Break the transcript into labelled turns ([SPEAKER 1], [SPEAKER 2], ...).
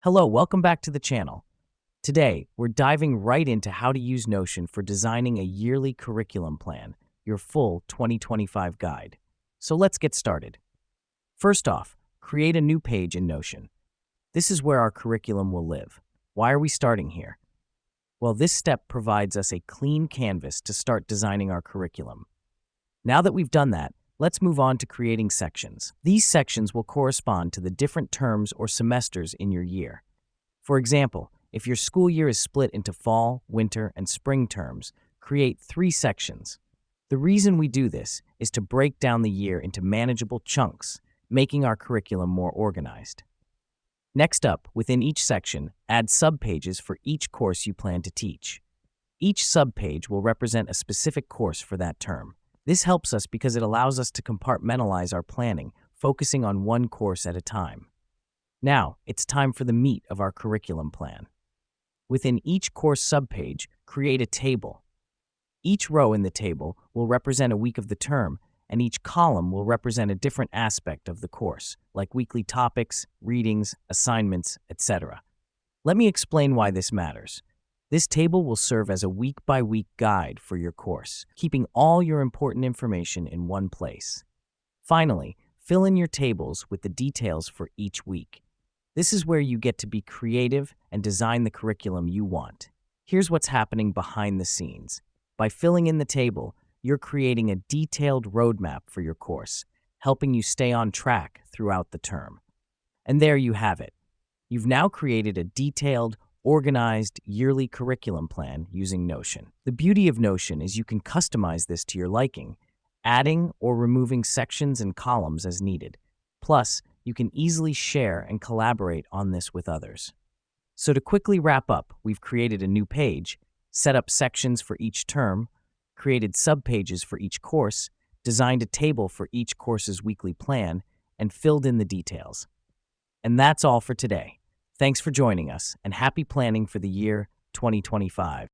[SPEAKER 1] Hello, welcome back to the channel. Today, we're diving right into how to use Notion for designing a yearly curriculum plan, your full 2025 guide. So let's get started. First off, create a new page in Notion. This is where our curriculum will live. Why are we starting here? Well, this step provides us a clean canvas to start designing our curriculum. Now that we've done that, let's move on to creating sections. These sections will correspond to the different terms or semesters in your year. For example, if your school year is split into fall, winter, and spring terms, create 3 sections. The reason we do this is to break down the year into manageable chunks, making our curriculum more organized. Next up, within each section, add subpages for each course you plan to teach. Each subpage will represent a specific course for that term. This helps us because it allows us to compartmentalize our planning, focusing on one course at a time. Now, it's time for the meat of our curriculum plan. Within each course subpage, create a table. Each row in the table will represent a week of the term, and each column will represent a different aspect of the course, like weekly topics, readings, assignments, etc. Let me explain why this matters. This table will serve as a week-by-week guide for your course, keeping all your important information in one place. Finally, fill in your tables with the details for each week. This is where you get to be creative and design the curriculum you want. Here's what's happening behind the scenes. By filling in the table, you're creating a detailed roadmap for your course, helping you stay on track throughout the term. And there you have it. You've now created a detailed, organized yearly curriculum plan using Notion. The beauty of Notion is you can customize this to your liking, adding or removing sections and columns as needed. Plus, you can easily share and collaborate on this with others. So to quickly wrap up, we've created a new page, set up sections for each term, created subpages for each course, designed a table for each course's weekly plan, and filled in the details. And that's all for today. Thanks for joining us, and happy planning for the year 2025.